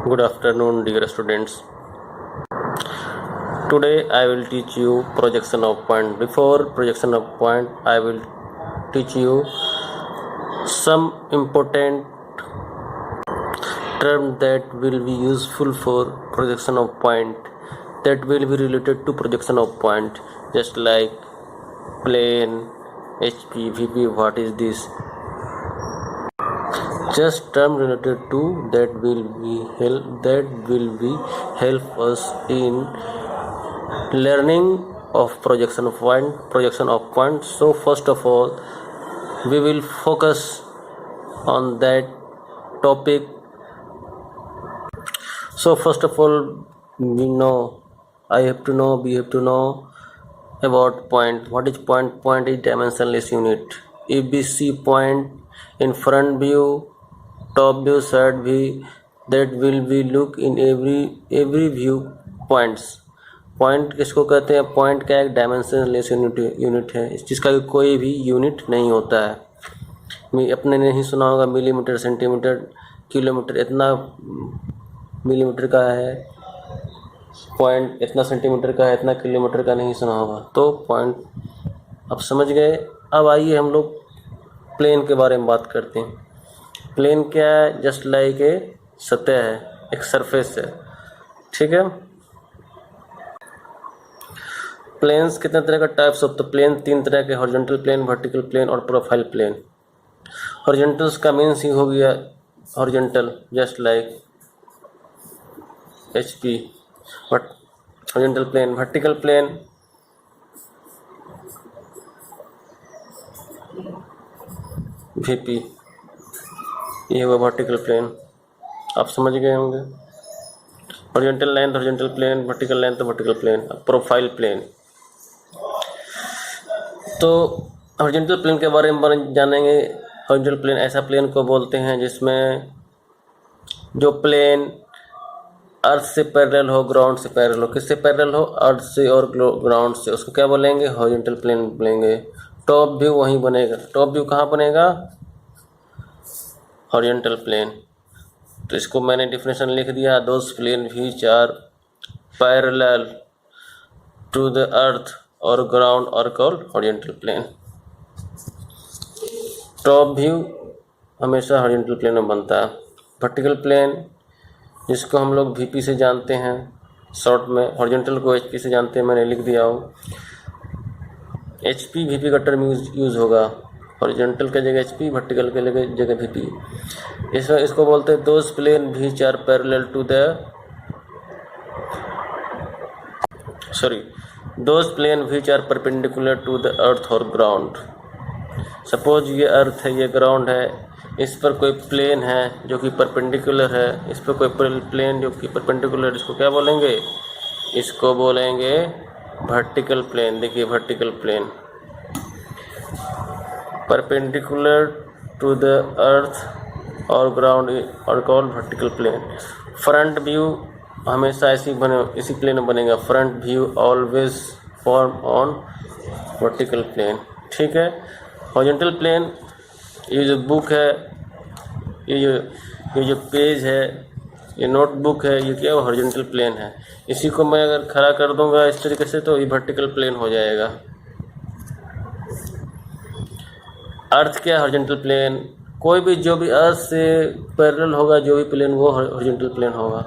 Good afternoon, dear students. Today I will teach you projection of point. Before projection of point, I will teach you some important term that will be useful for projection of point, that will be related to projection of point, just like plane, HP, VP. What is this? Just term related to that will help us in learning of projection of point. So first of all, we will focus on that topic. So first of all, we have to know about point. What is point? Point is dimensionless unit. If we see point in front view, top view, side view, that will be look in every view points. Point किसको कहते हैं? Point का एक dimensionless unit है, जिसका कोई भी unit नहीं होता है। अपने ने नहीं सुना होगा मिलीमीटर, सेंटीमीटर, किलोमीटर, इतना मिलीमीटर का है पॉइंट, इतना सेंटीमीटर का है, इतना किलोमीटर का नहीं सुना होगा। तो पॉइंट अब समझ गए। अब आइए हम लोग प्लेन के बारे में बात करते हैं। प्लेन क्या है? जस्ट लाइक ए सतह है, एक सरफेस है, ठीक है। प्लेन्स कितने तरह का टाइप्स ऑफ द प्लेन? 3 तरह के, हॉरिजॉन्टल प्लेन, वर्टिकल प्लेन और प्रोफाइल प्लेन। हॉरिजॉन्टल्स का मीन्स ही हो गया horizontal, just like HP, but horizontal plane. Vertical plane VP, ये हुआ वर्टिकल प्लेन, आप समझ गए होंगे। Horizontal line, horizontal plane, vertical line तो वर्टिकल प्लेन। प्रोफाइल प्लेन, तो हॉरिजॉन्टल प्लेन के बारे में जानेंगे। हॉरिजॉन्टल प्लेन ऐसा प्लेन को बोलते हैं जिसमें जो प्लेन अर्थ से पैरेलल हो, ग्राउंड से पैरेलल हो। किससे पैरेलल हो? अर्थ से और ग्राउंड से। उसको क्या बोलेंगे? हॉरिजॉन्टल प्लेन बोलेंगे। टॉप व्यू वहीं बनेगा। टॉप व्यू कहाँ बनेगा? Horizontal plane. तो इसको मैंने डिफिनेशन लिख दिया, those plane which are parallel to the earth और ग्राउंड और called horizontal plane. Top view हमेशा हॉरिजॉन्टल प्लेन में बनता है। वर्टिकल प्लेन जिसको हम लोग VP से जानते हैं शॉर्ट में, हॉरिजॉन्टल को HP से जानते हैं, मैंने लिख दिया हूँ। HP VP का टर्म यूज होगा, हॉरिजॉन्टल के जगह HP, वर्टिकल के जगह VP। इसको बोलते हैं those plane which are parallel to the those plane which are perpendicular to the earth और ग्राउंड। सपोज ये अर्थ है, ये ग्राउंड है, इस पर कोई प्लेन है जो कि परपेंडिकुलर है, इस पर कोई प्लेन जो कि परपेंडिकुलर, इसको क्या बोलेंगे? इसको बोलेंगे वर्टिकल प्लेन। देखिए vertical plane perpendicular to the earth और ग्राउंड और called vertical plane. Front view हमेशा इसी प्लेन में बनेगा। Front view always form on vertical plane, ठीक है। हॉरिजॉन्टल प्लेन, ये जो बुक है, ये जो पेज है, ये नोटबुक है, ये क्या हॉरिजॉन्टल प्लेन है। इसी को मैं अगर खड़ा कर दूंगा इस तरीके से तो ये वर्टिकल प्लेन हो जाएगा। अर्थ क्या? Horizontal plane. कोई भी जो भी अर्थ से पैरेलल होगा, जो भी प्लेन, वो हॉरिजॉन्टल प्लेन होगा।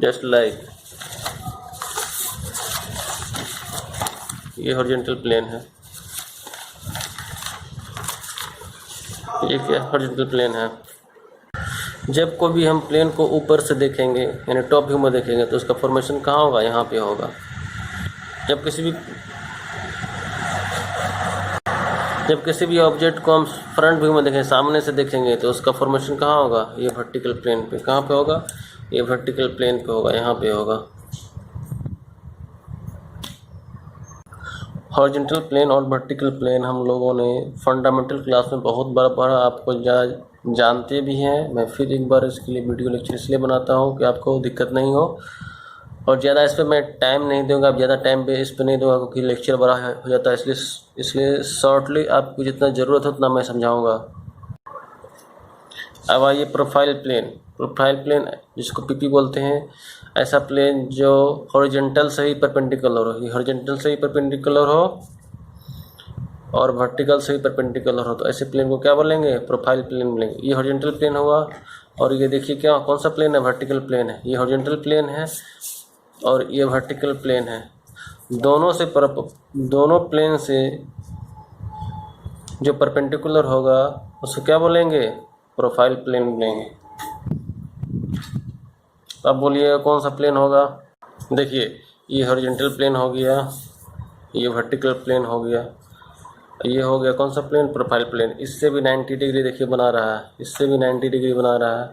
जस्ट लाइक ये हॉरिजॉन्टल प्लेन है, ये क्या हॉरिजॉन्टल प्लेन है। जब को भी हम प्लेन को ऊपर से देखेंगे, यानी टॉप व्यू में देखेंगे, तो उसका फॉर्मेशन कहाँ होगा? यहाँ पे होगा। जब किसी भी ऑब्जेक्ट को हम फ्रंट व्यू में देखें, सामने से देखेंगे, तो उसका फॉर्मेशन कहाँ होगा? ये वर्टिकल प्लेन पे। कहाँ पे होगा? ये वर्टिकल प्लेन पे होगा, यहाँ पे होगा। हॉरिजॉन्टल प्लेन और वर्टिकल प्लेन हम लोगों ने फंडामेंटल क्लास में बहुत बार पढ़ा, आपको ज़्यादा जानते भी हैं। मैं फिर एक बार इसके लिए वीडियो लेक्चर इसलिए बनाता हूँ कि आपको दिक्कत नहीं हो, और ज़्यादा इस पर मैं टाइम नहीं दूंगा। अब ज़्यादा टाइम पे इस पर नहीं दूंगा क्योंकि लेक्चर बड़ा हो जाता है, इसलिए शॉर्टली आपको जितना ज़रूरत है उतना मैं समझाऊंगा। अब आइए प्रोफाइल प्लेन। प्रोफाइल प्लेन जिसको पीपी बोलते हैं, ऐसा प्लेन जो हॉरिजॉन्टल से ही परपेंडिकुलर हो, ये हॉरिजॉन्टल से ही परपेंडिकुलर हो और वर्टिकल से ही परपेंडिकुलर हो, तो ऐसे प्लेन को क्या बोलेंगे? प्रोफाइल प्लेन बोलेंगे। ये हॉरिजॉन्टल प्लेन हुआ और ये देखिए क्या कौन सा प्लेन है? वर्टिकल प्लेन है। ये हॉरिजॉन्टल प्लेन है और ये वर्टिकल प्लेन है। दोनों प्लेन से जो परपेंडिकुलर होगा उसको क्या बोलेंगे? प्रोफाइल प्लेन बोलेंगे। अब बोलिए कौन सा प्लेन होगा? देखिए ये हॉरिजॉन्टल प्लेन हो गया, ये वर्टिकल प्लेन हो गया, ये हो गया कौन सा प्लेन? Profile plane. इससे भी 90 डिग्री देखिए बना रहा है, इससे भी 90 डिग्री बना रहा है,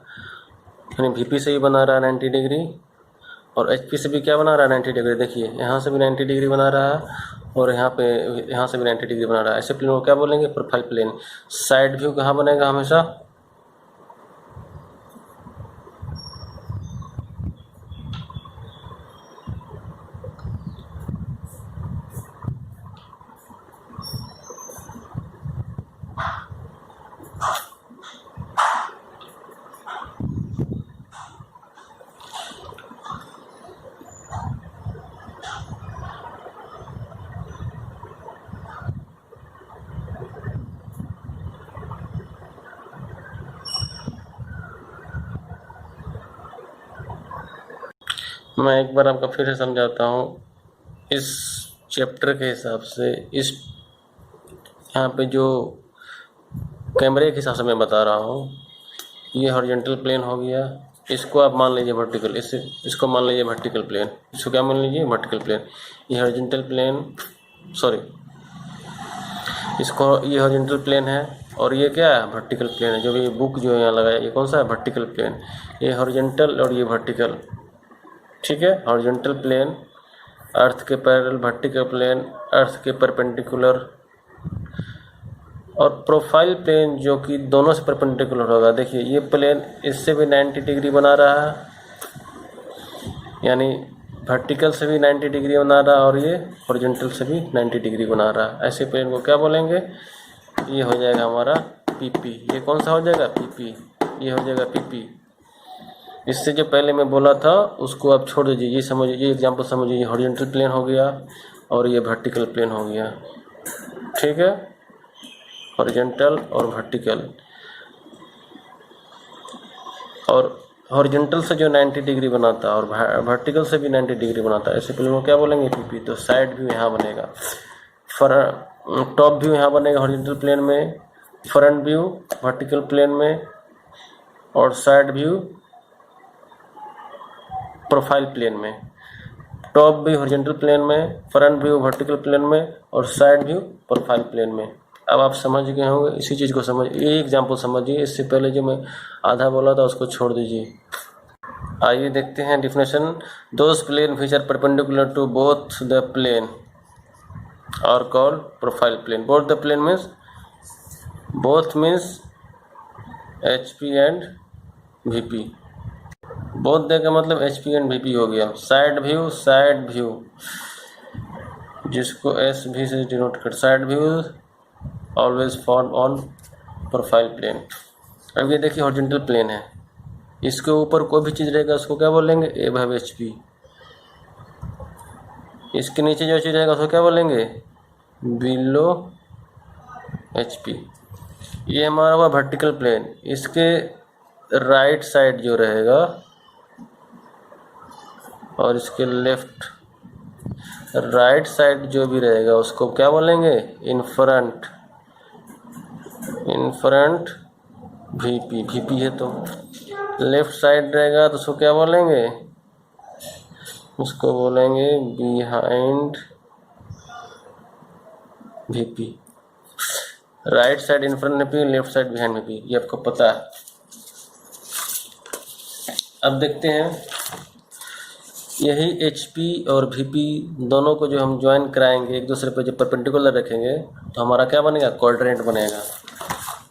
यानी VP से भी बना रहा है 90 डिग्री और HP से भी क्या बना रहा है? 90 डिग्री। देखिए यहाँ से भी 90 डिग्री बना रहा है और यहाँ से भी 90 डिग्री बना रहा है। ऐसे प्लेन को क्या बोलेंगे? Profile plane. साइड व्यू कहाँ बनेगा हमेशा? मैं एक बार आपको फिर से समझाता हूँ। इस चैप्टर के हिसाब से इस यहाँ पे जो कैमरे के हिसाब से मैं बता रहा हूँ, ये हॉरिजॉन्टल प्लेन हो गया, इसको आप मान लीजिए वर्टिकल, इसको मान लीजिए वर्टिकल प्लेन, इसको क्या मान लीजिए? Vertical plane. ये हॉरिजॉन्टल प्लेन, सॉरी, ये हॉरिजॉन्टल प्लेन है और ये क्या है? वर्टिकल प्लेन है। जो भी बुक जो यहाँ लगाया ये कौन सा है? Vertical plane. ये हॉरिजॉन्टल और ये वर्टिकल, ठीक है। हॉरिजॉन्टल प्लेन अर्थ के पैरेलल, वर्टिकल प्लेन अर्थ के परपेंडिकुलर, और प्रोफाइल प्लेन जो कि दोनों से परपेंडिकुलर होगा। देखिए ये प्लेन इससे भी 90 डिग्री बना रहा है, यानी वर्टिकल से भी 90 डिग्री बना रहा है और ये हॉरिजॉन्टल से भी 90 डिग्री बना रहा है। ऐसे प्लेन को क्या बोलेंगे? ये हो जाएगा हमारा PP। ये कौन सा हो जाएगा? PP। ये हो जाएगा PP। इससे जो पहले मैं बोला था उसको आप छोड़ दीजिए, ये समझिए, ये एग्जाम्पल समझिए। ये हॉरिजॉन्टल प्लेन हो गया और ये वर्टिकल प्लेन हो गया, ठीक है। हॉरिजॉन्टल और वर्टिकल, और हॉरिजॉन्टल से जो 90 डिग्री बनाता है और वर्टिकल से भी 90 डिग्री बनाता है, ऐसे प्लेन को क्या बोलेंगे? PP। तो साइड व्यू यहाँ बनेगा, टॉप व्यू यहाँ बनेगा हॉरिजॉन्टल प्लेन में, फ्रंट व्यू वर्टिकल प्लेन में और साइड व्यू प्रोफाइल प्लेन में। टॉप व्यू हॉरिजॉन्टल प्लेन में, फ्रंट व्यू वर्टिकल प्लेन में और साइड व्यू प्रोफाइल प्लेन में। अब आप समझ गए होंगे, इसी चीज़ को समझिए। ये एग्जाम्पल समझिए, इससे पहले जो मैं आधा बोला था उसको छोड़ दीजिए। आइए देखते हैं definition. Those plane which are perpendicular to both the plane are called profile plane. Both the plane means, both means HP and VP। Both they का मतलब HP एंड VP हो गया। साइड व्यू जिसको SV से denote कर, side view always form on profile plane. अब ये देखिए हॉरिजॉन्टल प्लेन है, इसके ऊपर कोई भी चीज़ रहेगा उसको क्या बोलेंगे? Above HP। इसके नीचे जो चीज़ रहेगा उसको क्या बोलेंगे? Below HP। ये हमारा हुआ वर्टिकल प्लेन। इसके राइट साइड जो रहेगा और इसके लेफ्ट राइट साइड जो भी रहेगा उसको क्या बोलेंगे? इन फ्रंट VP है। तो लेफ्ट साइड रहेगा तो उसको क्या बोलेंगे? उसको बोलेंगे behind VP। Right side in front VP, left side behind VP, ये आपको पता है। अब देखते हैं यही HP और VP दोनों को जो हम ज्वाइन कराएंगे एक दूसरे पर, जब परपेंडिकुलर रखेंगे तो हमारा क्या बनेगा? क्वाड्रेंट बनेगा।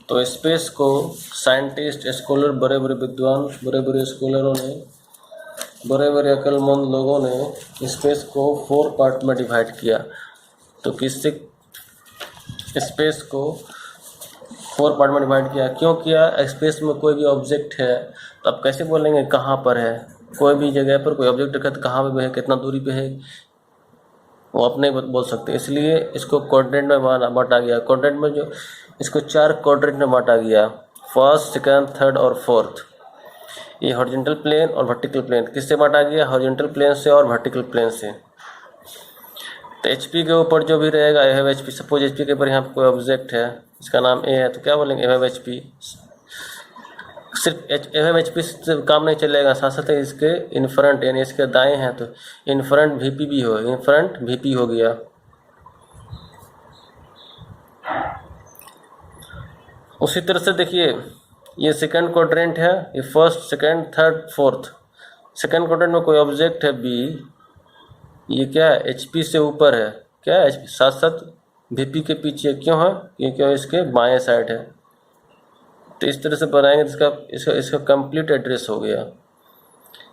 तो स्पेस को साइंटिस्ट, स्कॉलर, बड़े बड़े विद्वान, बड़े बड़े स्कॉलरों ने, बड़े बड़े अक्लमंद लोगों ने स्पेस को 4 पार्ट में डिवाइड किया। तो किससे स्पेस को 4 पार्ट में डिवाइड किया। क्यों किया? स्पेस में कोई भी ऑब्जेक्ट है तो आप कैसे बोलेंगे कहाँ पर है? कोई भी जगह पर कोई ऑब्जेक्ट रखा तो कहाँ पे है, कितना दूरी पे है, वो अपने बोल सकते हैं। इसलिए इसको क्वाड्रेंट में बांटा गया। क्वाड्रेंट में जो इसको 4 क्वाड्रेंट में बांटा गया, फर्स्ट, सेकंड, थर्ड और फोर्थ। ये हॉरिजॉन्टल प्लेन और वर्टिकल प्लेन किससे बांटा गया? हॉरिजॉन्टल प्लेन से और वर्टिकल प्लेन से। तो एचपी के ऊपर जो भी रहेगा ए हैव एचपी। सपोज एचपी के ऊपर यहाँ पर कोई ऑब्जेक्ट है, इसका नाम ए है, तो क्या बोलेंगे? ए हैव एचपी। सिर्फ ए हैव एचपी से काम नहीं चलेगा, साथ साथ इसके इन फ्रंट यानी इसके दाएं हैं तो इन फ्रंट वीपी भी हो, इन फ्रंट वीपी हो गया। उसी तरह से देखिए ये सेकंड क्वाड्रेंट है, ये first, second, third, fourth. Second quadrant में कोई ऑब्जेक्ट है बी, ये क्या है? एचपी से ऊपर है, क्या है? एचपी साथ साथ वीपी के पीछे। क्यों है? क्योंकि इसके बाएं साइड है। तो इस तरह से बनाएंगे तो इसका कंप्लीट एड्रेस हो गया।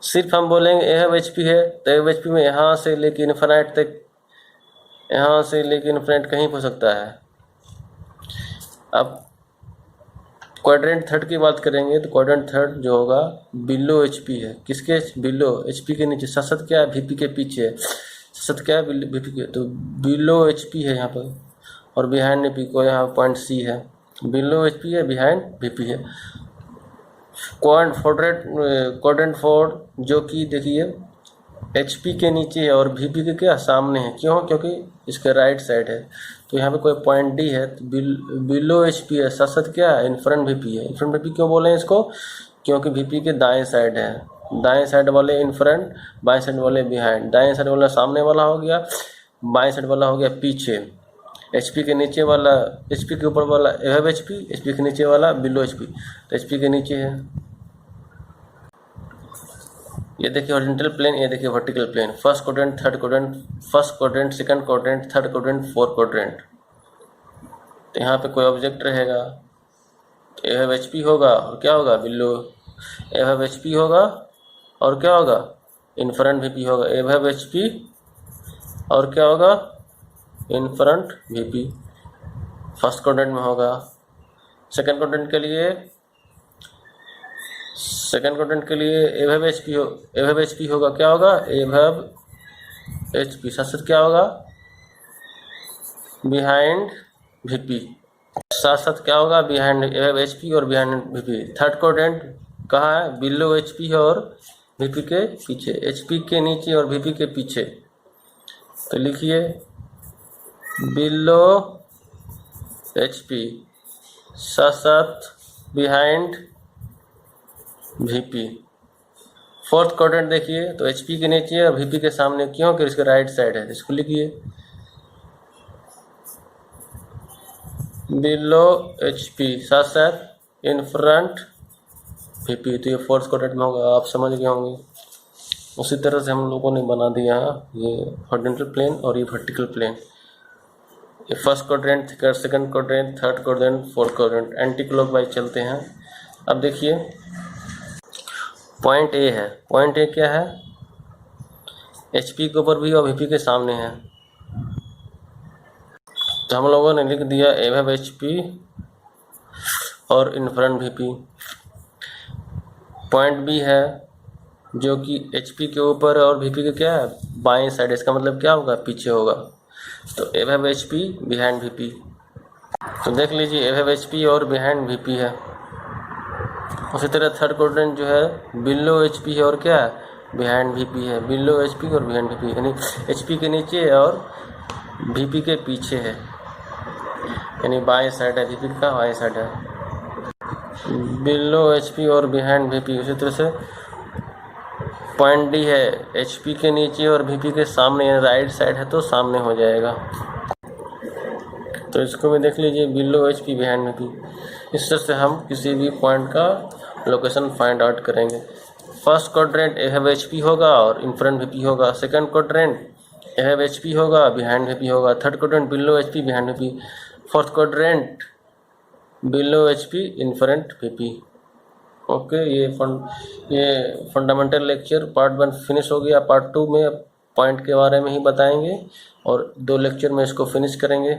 सिर्फ हम बोलेंगे ए हैव एचपी है तो ए हैव एचपी में यहाँ से लेके इनफिनाइट तक, यहाँ से लेके इनफिनाइट कहीं हो सकता है। अब क्वाड्रेंट थर्ड की बात करेंगे तो क्वाड्रेंट थर्ड जो होगा बिलो एचपी है। किसके? बिलो एचपी के नीचे। सशत क्या है? वीपी के पीछे है। सशत क्या है? वीपी के, तो बिलो एचपी है यहाँ पर, और बिहाइंड वीपी को यहाँ पॉइंट सी है। बिलो एचपी है, बिहाइंड वीपी है। क्वाड्रेंट फोर जो कि देखिए एचपी के नीचे है और वीपी के क्या सामने है। क्यों? क्योंकि इसके राइट साइड है। तो यहाँ पे कोई पॉइंट डी है तो बिलो एचपी है, साथ साथ क्या है? इन फ्रंट वीपी है। इन फ्रंट वीपी क्यों बोले हैं इसको? क्योंकि वीपी के दाएं साइड है। दाएं साइड वाले इन फ्रंट, बाएं साइड वाले बिहाइंड। दाएं साइड वाला सामने वाला हो गया, बाएं साइड वाला हो गया पीछे। एचपी के नीचे वाला, एचपी के ऊपर वाला ए हैव एचपी, एचपी के नीचे वाला बिलो एचपी, तो एचपी के नीचे है। ये देखिए हॉरिजॉन्टल प्लेन, ये देखिए vertical plane. First quadrant, third quadrant, first quadrant, second quadrant, third quadrant, fourth quadrant. तो यहाँ पे कोई ऑब्जेक्ट रहेगा तो ए हैव एचपी होगा और क्या होगा? बिलो। ए हैव एचपी होगा और क्या होगा? इन फ्रंट वीपी होगा। ए हैव एचपी और क्या होगा? इन फ्रंट वीपी फर्स्ट क्वाड्रेंट में होगा। सेकंड क्वाड्रेंट के लिए, सेकंड क्वाड्रेंट के लिए ए हैव एचपी हो, ए हैव एचपी होगा, क्या होगा? ए हैव एचपी साथ साथ क्या होगा? Behind VP. साथ साथ क्या होगा? बिहाइंड ए हैव एचपी और बिहाइंड वीपी। थर्ड क्वाड्रेंट कहाँ है? बिलो एचपी है और वीपी के पीछे। एचपी के नीचे और वीपी के पीछे। तो लिखिए बिलो एचपी साथ साथ बिहाइंड वीपी। फोर्थ क्वाड्रेंट देखिए तो एचपी के नीचे और वीपी के सामने। क्यों? कि इसके राइट साइड है। इसको लिखिए बिलो एचपी साथ साथ इन फ्रंट वीपी। तो ये फोर्थ क्वाड्रेंट में होगा, आप समझ गए होंगे। उसी तरह से हम लोगों ने बना दिया ये हॉरिजॉन्टल प्लेन और ये वर्टिकल प्लेन। ये first quadrant, second quadrant, third quadrant, fourth quadrant, anti clockwise चलते हैं। अब देखिए पॉइंट ए है। पॉइंट ए क्या है? एचपी के ऊपर भी और वीपी के सामने है। तो हम लोगों ने लिख दिया ए हैव एचपी और in front VP. Point B है जो कि एचपी के ऊपर और वीपी के क्या है? बाएं साइड। इसका मतलब क्या होगा? पीछे होगा। तो ए हैव एचपी, बिहाइंड वीपी। तो देख लीजिए ए हैव एचपी और बिहाइंड वीपी है। उसी तरह थर्ड क्वाड्रेंट जो है बिलो एचपी है और क्या है? बिहाइंड वीपी है। बिलो एचपी और बिहाइंड वीपी यानी एचपी के नीचे और वीपी के पीछे है, यानी बाएं साइड है। वीपी का बाएं साइड है। बिलो एचपी और बिहाइंड वीपी। उसी तरह से पॉइंट डी है एचपी के नीचे और वीपी के सामने, यानी राइट साइड है तो सामने हो जाएगा। तो इसको भी देख लीजिए बिलो एचपी, बिहाइंड वीपी। इस तरह से हम किसी भी पॉइंट का लोकेशन फाइंड आउट करेंगे। First quadrant A have HP होगा और इन फ्रंट वीपी होगा। Second quadrant A have HP होगा, बिहाइंड वीपी होगा। Third quadrant below HP, behind VP. Fourth quadrant below HP, इन फ्रंट वीपी। ओके, ये fundamental lecture part 1 finish हो गया। Part 2 में point के बारे में ही बताएंगे और 2 लेक्चर में इसको फिनिश करेंगे।